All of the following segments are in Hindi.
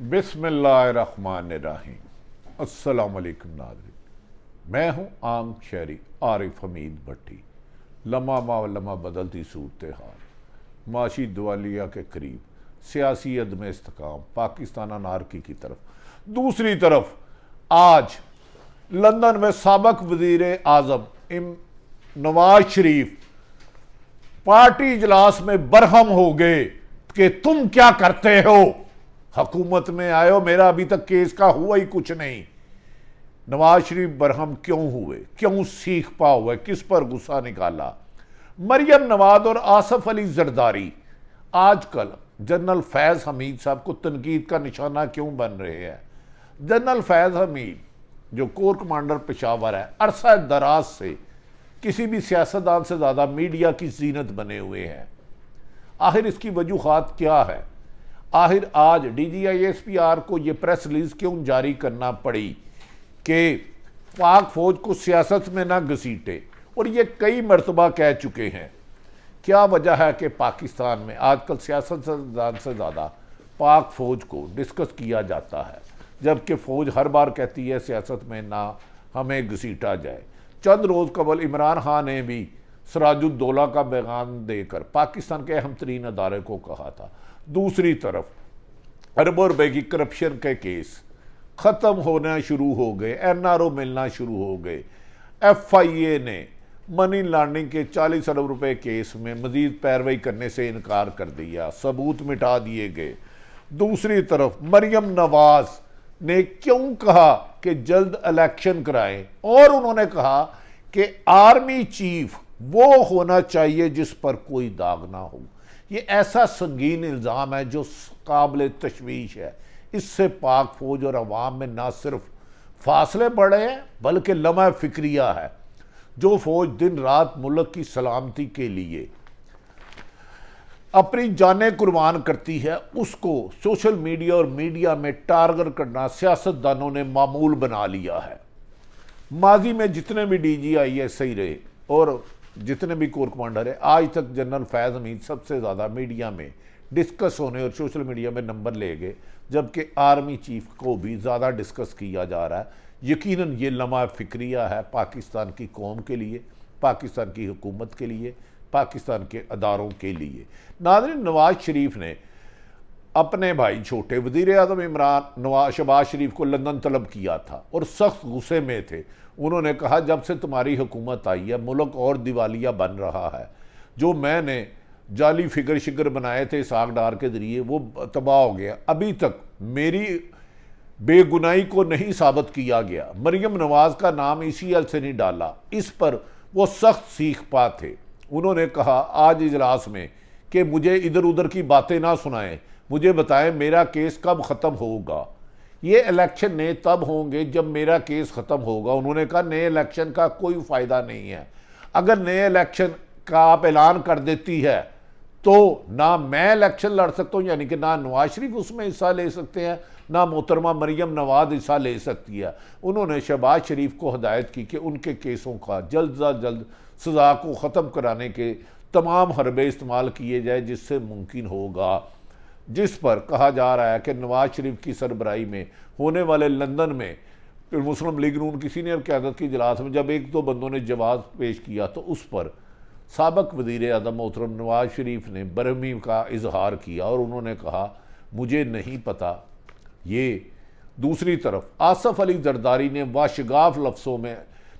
बिस्मिल्लाहिर्रहमानिर्रहीम। अस्सलाम वालेकुम नाज़रीन, मैं हूँ आम शहरी आरिफ हमीद भट्टी। लम्हा मावलम्हा बदलती सूरत हाल, माशी दिवालिया के करीब, सियासी अदम इस्तेकाम, पाकिस्तान अनारकी की तरफ। दूसरी तरफ आज लंदन में साबक वज़ीर आज़म नवाज शरीफ पार्टी इजलास में बरहम हो गए कि तुम क्या करते हो, हुकूमत में आए हो, मेरा अभी तक केस का हुआ ही कुछ नहीं। नवाज शरीफ बरहम क्यों हुए, क्यों सीख पा हुए, किस पर गुस्सा निकाला? मरियम नवाज और आसफ अली जरदारी आजकल जनरल फैज़ हमीद साहब को तनकीद का निशाना क्यों बन रहे हैं? जनरल फैज़ हमीद जो कोर कमांडर पेशावर है, अरसा दराज से किसी भी सियासतदान से ज़्यादा मीडिया की जीनत बने हुए हैं। आखिर इसकी वजूहात क्या है? आखिर आज DGISPR को ये प्रेस रिलीज क्यों जारी करना पड़ी कि पाक फौज को सियासत में ना घसीटे? और ये कई मरतबा कह चुके हैं। क्या वजह है कि पाकिस्तान में आजकल सियासतदान से ज़्यादा पाक फौज को डिस्कस किया जाता है, जबकि फ़ौज हर बार कहती है सियासत में ना हमें घसीटा जाए। चंद रोज़ कबल इमरान खान ने भी सिराजुद्दौला का पैगाम देकर पाकिस्तान के अहम तरीन अदारे को कहा था। दूसरी तरफ अरबों रुपए की करप्शन के केस ख़त्म होना शुरू हो गए, NRO मिलना शुरू हो गए। FIA ने मनी लॉन्ड्रिंग के 40 अरब रुपए केस में मजीद पैरवी करने से इनकार कर दिया, सबूत मिटा दिए गए। दूसरी तरफ मरियम नवाज ने क्यों कहा कि जल्द इलेक्शन कराएं, और उन्होंने कहा कि आर्मी चीफ वो होना चाहिए जिस पर कोई दाग ना हो। ये ऐसा संगीन इल्ज़ाम है जो काबिल तशवीश है। इससे पाक फौज और अवाम में ना सिर्फ फासले बढ़े हैं बल्कि लम्हा फिक्रिया है। जो फौज दिन रात मुल्क की सलामती के लिए अपनी जानें कुर्बान करती है, उसको सोशल मीडिया और मीडिया में टारगेट करना सियासतदानों ने मामूल बना लिया है। माजी में जितने भी DGISI रहे और जितने भी कोर कमांडर है, आज तक जनरल फैज़ हमीद सबसे ज़्यादा मीडिया में डिस्कस होने और सोशल मीडिया में नंबर ले गए, जबकि आर्मी चीफ को भी ज़्यादा डिस्कस किया जा रहा है। यकीनन ये लम्हा फिक्रिया है पाकिस्तान की कौम के लिए, पाकिस्तान की हुकूमत के लिए, पाकिस्तान के अदारों के लिए। नाज़रीन, नवाज शरीफ ने अपने भाई छोटे वज़ीर आज़म शहबाज शरीफ को लंदन तलब किया था और सख्त गुस्से में थे। उन्होंने कहा जब से तुम्हारी हुकूमत आई है मुल्क और दिवालिया बन रहा है। जो मैंने जाली फिगर शिगर बनाए थे साग डार के ज़रिए वो तबाह हो गया। अभी तक मेरी बेगुनाही को नहीं साबित किया गया। मरियम नवाज का नाम ECL से नहीं डाला, इस पर वो सख्त सीख पा थे। उन्होंने कहा आज इजलास में कि मुझे इधर उधर की बातें ना सुनाएं, मुझे बताएं मेरा केस कब ख़त्म होगा। ये इलेक्शन नए तब होंगे जब मेरा केस ख़त्म होगा। उन्होंने कहा नए इलेक्शन का कोई फ़ायदा नहीं है। अगर नए इलेक्शन का आप ऐलान कर देती है तो ना मैं इलेक्शन लड़ सकता हूँ, यानी कि ना नवाज शरीफ उसमें हिस्सा ले सकते हैं, ना मोहतरमा मरियम नवाज हिस्सा ले सकती है। उन्होंने शहबाज शरीफ को हदायत की कि उनके केसों का जल्द अज जल्द सज़ा को ख़त्म कराने के तमाम हरबे इस्तेमाल किए जाए जिससे मुमकिन होगा। जिस पर कहा जा रहा है कि नवाज शरीफ की सरबराही में होने वाले लंदन में मुस्लिम लीग नून की सीनियर क़यादत की इजलास में जब एक दो बंदों ने जवाब पेश किया तो उस पर साबक वज़ीर आज़म मोहतरम नवाज शरीफ ने बरहमी का इजहार किया और उन्होंने कहा मुझे नहीं पता ये। दूसरी तरफ आसफ अली जरदारी ने वाशगाफ लफ्ज़ों में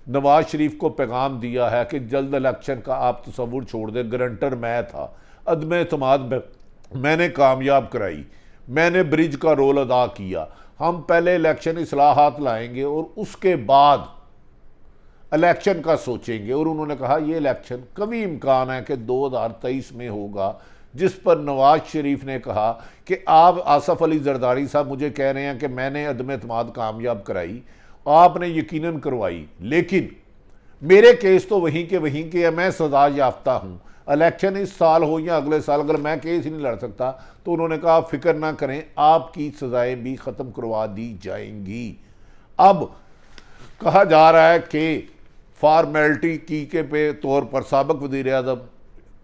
नवाज शरीफ को पैगाम दिया है कि जल्द इलेक्शन का आप तसव्वुर छोड़ दें, गारंटर मैं था, अदम एतमाद मैंने कामयाब कराई, मैंने ब्रिज का रोल अदा किया। हम पहले इलेक्शन इस्लाहात लाएंगे और उसके बाद इलेक्शन का सोचेंगे। और उन्होंने कहा यह इलेक्शन कभी इम्कान है कि 2023 में होगा। जिस पर नवाज शरीफ ने कहा कि आप आसफ अली जरदारी साहब मुझे कह रहे हैं कि मैंने अदम एतमाद कामयाब कराई, आपने यकीनन करवाई, लेकिन मेरे केस तो वहीं के मैं सजा याफ्ता हूँ। इलेक्शन इस साल हो या अगले साल, अगर मैं केस ही नहीं लड़ सकता तो उन्होंने कहा आप फिक्र ना करें, आपकी सजाएं भी ख़त्म करवा दी जाएंगी। अब कहा जा रहा है कि फॉर्मेलिटी की के पे तौर पर साबिक वज़ीर आज़म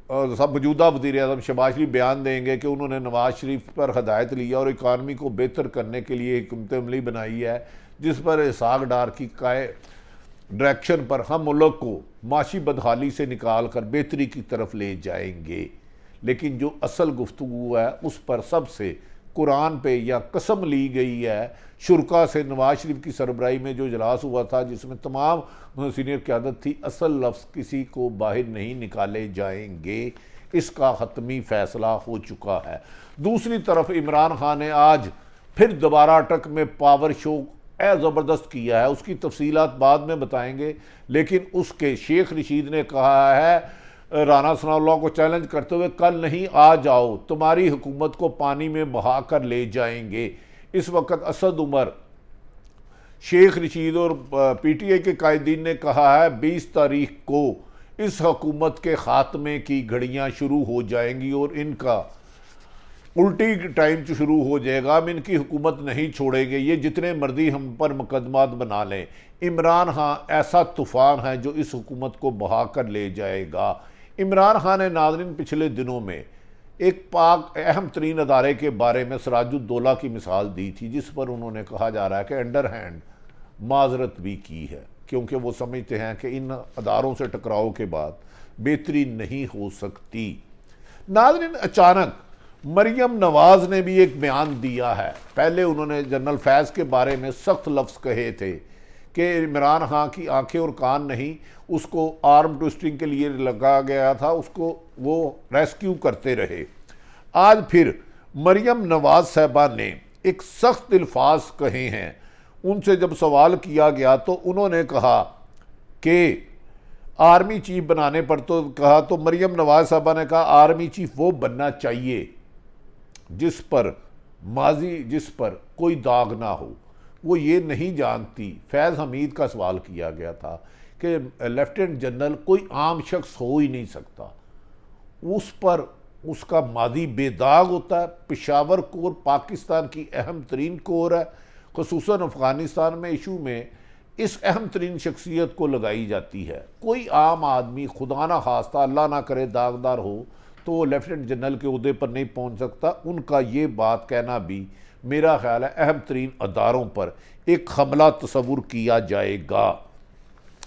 सब मौजूदा वज़ीर आज़म शहबाज शरीफ बयान देंगे कि उन्होंने नवाज शरीफ पर हदायत लिया और इकानमी को बेहतर करने के लिए हुकूमत अमली बनाई है, जिस पर इसहाक डार की डायरेक्शन पर हम मुल्क को माशी बदहाली से निकाल कर बेहतरी की तरफ ले जाएंगे। लेकिन जो असल गुफ्तगू है उस पर सबसे कुरान पे या कसम ली गई है शुरका से। नवाज शरीफ की सरबराही में जो इजलास हुआ था जिसमें तमाम सीनियर क़यादत थी, असल लफ्ज़ किसी को बाहर नहीं निकाले जाएंगे, इसका हतमी फ़ैसला हो चुका है। दूसरी तरफ इमरान खान ने आज फिर दोबारा अटक में पावर शो ज़बरदस्त किया है, उसकी तफसीलात बाद में बताएंगे। लेकिन उसके शेख रशीद ने कहा है राना सनाउल्लाह को चैलेंज करते हुए, कल नहीं आ जाओ, तुम्हारी हुकूमत को पानी में बहा कर ले जाएंगे। इस वक्त असद उमर, शेख रशीद और पीटीआई के कायदीन ने कहा है 20 तारीख को इस हुकूमत के ख़ात्मे की घड़ियां शुरू हो जाएंगी और इनका उल्टी टाइम शुरू हो जाएगा। हम इनकी हुकूमत नहीं छोड़ेंगे, ये जितने मर्जी हम पर मुकदमात बना लें। इमरान खान ऐसा तूफ़ान है जो इस हुकूमत को बहा कर ले जाएगा। इमरान खान ने नाज़रीन पिछले दिनों में एक पाक अहम तरीन अदारे के बारे में सिराजुद्दौला की मिसाल दी थी, जिस पर उन्होंने कहा जा रहा है कि अंडर हैंड माजरत भी की है, क्योंकि वो समझते हैं कि इन अदारों से टकराव के बाद बेहतरी नहीं हो सकती। नाज़रीन, अचानक मरियम नवाज़ ने भी एक बयान दिया है। पहले उन्होंने जनरल फैज़ के बारे में सख्त लफ्ज़ कहे थे कि इमरान खान की आंखें और कान नहीं, उसको आर्म ट्विस्टिंग के लिए लगा गया था, उसको वो रेस्क्यू करते रहे। आज फिर मरियम नवाज़ साहबा ने एक सख्त अल्फाज कहे हैं। उनसे जब सवाल किया गया तो उन्होंने कहा कि आर्मी चीफ बनाने पर तो मरियम नवाज़ साहबा ने कहा आर्मी चीफ वो बनना चाहिए जिस पर कोई दाग ना हो। वो ये नहीं जानती। फैज़ हमीद का सवाल किया गया था कि लेफ्टिनेंट जनरल कोई आम शख्स हो ही नहीं सकता, उस पर उसका मादी बेदाग होता है। पेशावर कोर पाकिस्तान की अहम तरीन कोर है, खुसूसन अफ़गानिस्तान में इशू में इस अहम तरीन शख्सियत को लगाई जाती है। कोई आम आदमी खुदा ना खास्ता अल्लाह ना करे दागदार हो तो वो लेफ्टिनेंट जनरल के उहदे पर नहीं पहुंच सकता। उनका ये बात कहना भी मेरा ख्याल है अहम तरीन अदारों पर एक हमला तस्वुर किया जाएगा।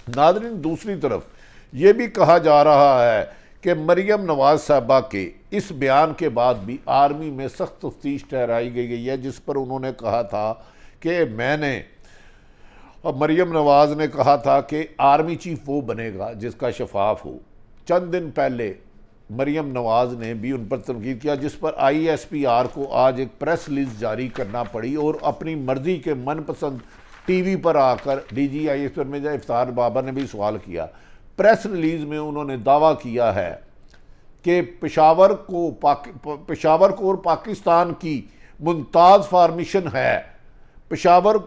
नाज़रीन, दूसरी तरफ ये भी कहा जा रहा है कि मरियम नवाज़ साहबा के इस बयान के बाद भी आर्मी में सख्त तफ्तीश ठहराई गई है, जिस पर उन्होंने कहा था कि मरियम नवाज़ ने कहा था कि आर्मी चीफ वो बनेगा जिसका शफाफ हो। चंद दिन पहले मरियम नवाज़ ने भी उन पर तनकीद किया, जिस पर ISPR को आज एक प्रेस रिलीज जारी करना पड़ी और अपनी मर्जी के मनपसंद टीवी पर आकर DGIS में इफ्तार बाबर ने भी सवाल किया। प्रेस रिलीज में उन्होंने दावा किया है कि पेशावर कोर पाकिस्तान की मुमताज़ फॉर्मेशन है। पेशावर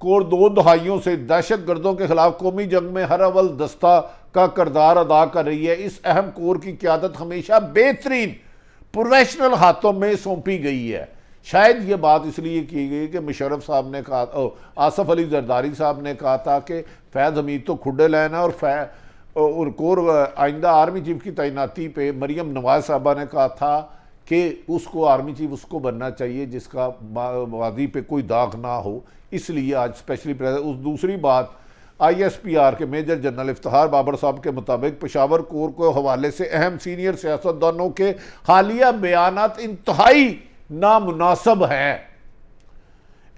कोर 2 दहाइयों से दहशत गर्दों के खिलाफ कौमी जंग में हर अव्वल दस्ता का किरदार अदा कर रही है। इस अहम कोर की क़यादत हमेशा बेहतरीन प्रोफेशनल हाथों में सौंपी गई है। शायद ये बात इसलिए की गई कि मुशर्रफ साहब ने कहा, आसफ अली जरदारी साहब ने कहा था कि फैज़ हमीद तो खुडे लाइन है और कोर आइंदा आर्मी चीफ की तैनाती पे मरियम नवाज़ साहबा ने कहा था कि उसको आर्मी चीफ उसको बनना चाहिए जिसका वादी पे कोई दाग ना हो। इसलिए आज स्पेशली उस दूसरी बात ISPR के मेजर जनरल इफ्तिखार बाबर साहब के मुताबिक पेशावर कोर को हवाले से अहम सीनियर सियासतदानों के हालिया बयानात इंतहाई नामुनासिब हैं।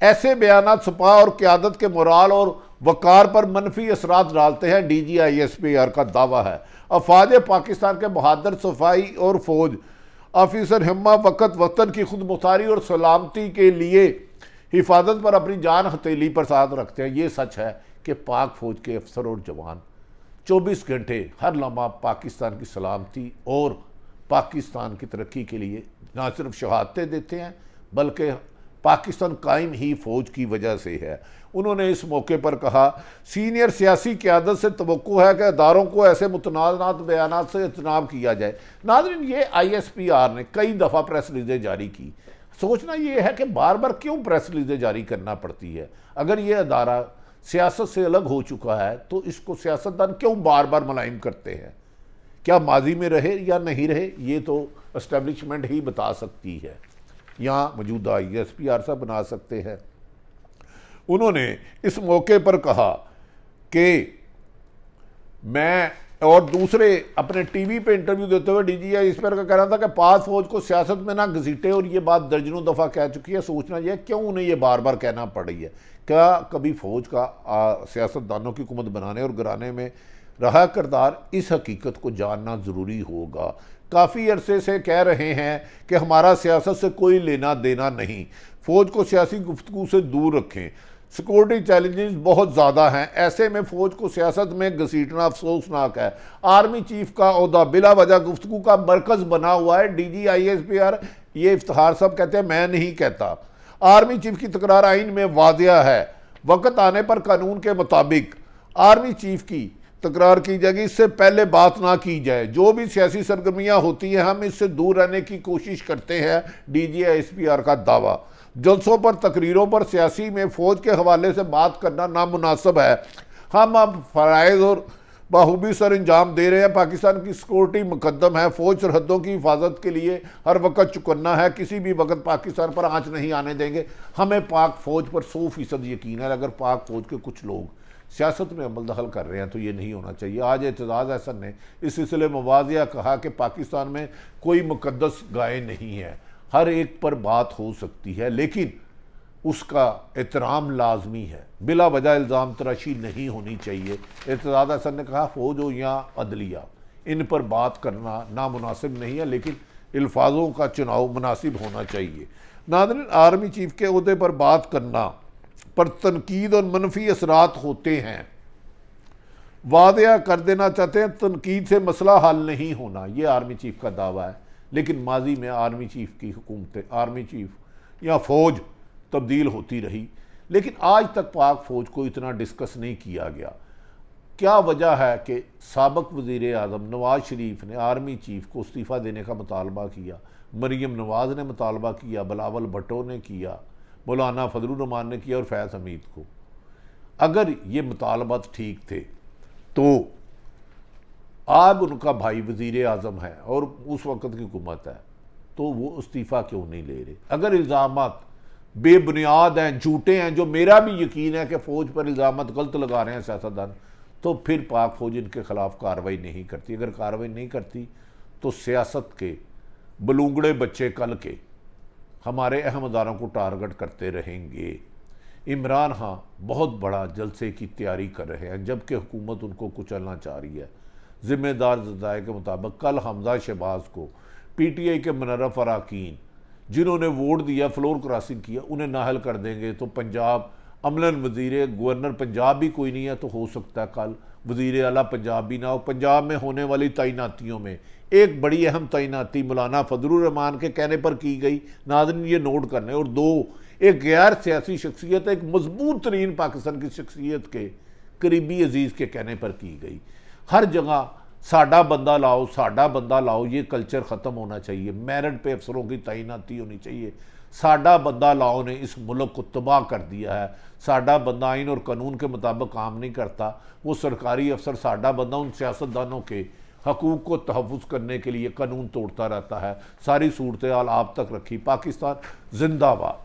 ऐसे बयानात सपा और क़यादत के मोराल और वकार पर मनफी असरात डालते हैं, DGISPR का दावा है। अफवाज पाकिस्तान के बहादुर सफाई और फौज ऑफिसर हिम्मा वक़्त वतन की खुद मुख्तारी और सलामती के लिए हिफाजत पर अपनी जान हथेली पर साथ रखते हैं। ये सच है कि पाक फौज के अफसर और जवान 24 घंटे हर लम्हा पाकिस्तान की सलामती और पाकिस्तान की तरक्की के लिए ना सिर्फ शहादतें देते हैं बल्कि पाकिस्तान कायम ही फ़ौज की वजह से है। उन्होंने इस मौके पर कहा, सीनियर सियासी क़यादत से तवक्को है कि अदारों को ऐसे मुतनाज़ बयानात से इज्तनाब किया जाए। नाज़रीन, ये ISPR ने कई दफ़ा प्रेस रिलीज़ें जारी की। सोचना ये है कि बार बार क्यों प्रेस रिलीज़ें जारी करना पड़ती है। अगर ये अदारा सियासत से अलग हो चुका है तो इसको सियासतदान क्यों बार बार मुलायम करते हैं। क्या माजी में रहे या नहीं रहे ये तो एस्टेब्लिशमेंट ही बता सकती है, यहाँ मौजूदा ISPR साहब बना सकते हैं। उन्होंने इस मौके पर कहा कि मैं और दूसरे अपने टीवी पे इंटरव्यू देते हुए DGI ISPR का कहना था कि पाक फौज को सियासत में ना घसीटे, और ये बात दर्जनों दफ़ा कह चुकी है। सोचना यह क्यों उन्हें ये बार बार कहना पड़ रही है। क्या कभी फौज का सियासतदानों की हुकूमत बनाने और गिराने में रहा किरदार, इस हकीकत को जानना ज़रूरी होगा। काफ़ी अरसे से कह रहे हैं कि हमारा सियासत से कोई लेना देना नहीं, फ़ौज को सियासी गुफ्तगू से दूर रखें, सिक्योरिटी चैलेंजेस बहुत ज़्यादा हैं, ऐसे में फ़ौज को सियासत में घसीटना अफसोसनाक है। आर्मी चीफ का ओहदा बिला वजह गुफ्तगू का मरकज़ बना हुआ है। DGI ISPR ये इफ्तिखार साहब कहते हैं, मैं नहीं कहता। आर्मी चीफ की तकरार आइन में वादिया है, वक्त आने पर कानून के मुताबिक आर्मी चीफ की तकरार की जाएगी, इससे पहले बात ना की जाए। जो भी सियासी सरगर्मियाँ होती हैं हम इससे दूर रहने की कोशिश करते हैं, DGI ISPR का दावा। जलसों पर तकरीरों पर सियासी में फ़ौज के हवाले से बात करना नामुनासिब है। हम अब फ़राइज़ और बाखूबी सर अंजाम दे रहे हैं। पाकिस्तान की सिक्योरिटी मुकद्दम है, फ़ौज सरहदों की हिफाजत के लिए हर वक्त चुकन्ना है, किसी भी वक्त पाकिस्तान पर आँच नहीं आने देंगे। हमें पाक फ़ौज पर 100% यकीन है। अगर पाक फ़ौज के कुछ लोग सियासत में अमल दखल कर रहे हैं तो ये नहीं होना चाहिए। आज एतजाज़ अहसन ने इस सिलसिले में वाज़िया कहा कि पाकिस्तान में कोई मुकद्दस गाय नहीं है, हर एक पर बात हो सकती है, लेकिन उसका एहतराम लाजमी है। बिला वजह इल्ज़ाम तराशी नहीं होनी चाहिए। एतजाज़ अहसन ने कहा फ़ौज हो या अदलिया, इन पर बात करना नामुनासिब नहीं है, लेकिन अल्फाजों का चुनाव मुनासिब होना चाहिए। नाज़रीन, आर्मी चीफ के ओहदे पर बात करना पर तनकीद और मनफी असरात होते हैं। वादिया कर देना चाहते हैं तनकीद से मसला हल नहीं होना, ये आर्मी चीफ का दावा है। लेकिन माजी में आर्मी चीफ की हुकूमतें, आर्मी चीफ या फ़ौज तब्दील होती रही, लेकिन आज तक पाक फ़ौज को इतना डिस्कस नहीं किया गया। क्या वजह है कि साबिक़ वज़ीर आज़म नवाज़ शरीफ ने आर्मी चीफ को इस्तीफ़ा देने का मुतालबा किया, मरीम नवाज़ ने मुतालबा किया, बिलावल भुट्टो ने किया, मौलाना फजलुर रहमान ने किया और फैज़ हमीद को। अगर ये मुतालबात ठीक थे तो अब उनका भाई वज़ीर आज़म है और उस वक़्त की हुकूमत है, तो वो इस्तीफ़ा क्यों नहीं ले रहे? अगर इल्ज़ामात बेबुनियाद हैं, झूठे हैं, जो मेरा भी यकीन है कि फ़ौज पर इल्ज़ामात गलत लगा रहे हैं सियासतदान, तो फिर पाक फ़ौज इनके ख़िलाफ़ कार्रवाई नहीं करती। अगर कार्रवाई नहीं करती तो सियासत के बलूंगड़े बच्चे कल के हमारे अहमदारों को टारगेट करते रहेंगे। इमरान खान बहुत बड़ा जलसे की तैयारी कर रहे हैं, जबकि हुकूमत उनको कुचलना चाह रही है। ज़िम्मेदार ज़राए के मुताबिक कल हमजा शहबाज को PTI के मुनर्रफ अरकान जिन्होंने वोट दिया, फ्लोर क्रॉसिंग किया, उन्हें नाहल कर देंगे। तो पंजाब अमलन वज़ीर गवर्नर पंजाब भी कोई नहीं है, तो हो सकता है कल वज़ीर आला पंजाब भी ना हो। पंजाब में होने वाली तैनातियों में एक बड़ी अहम तैनाती मौलाना फजलुर रहमान के कहने पर की गई, नाज़रीन ये नोट करने, और दो, एक गैर सियासी शख्सियत, एक मजबूत तरीन पाकिस्तान की शख्सियत के करीबी अजीज़ के कहने पर की गई। हर जगह साडा बंदा लाओ, साडा बंदा लाओ, ये कल्चर ख़त्म होना चाहिए। मेरिट पे अफसरों की तैनाती होनी चाहिए। साडा बंदा लाओ ने इस मुल्क को तबाह कर दिया है। साडा बंदा आइन और कानून के मुताबिक काम नहीं करता। वो सरकारी अफसर साडा बंदा उन सियासतदानों के हकूक़ को तहफ़्फ़ुज़ करने के लिए कानून तोड़ता रहता है। सारी सूरत हाल आप तक रखी। पाकिस्तान जिंदाबाद।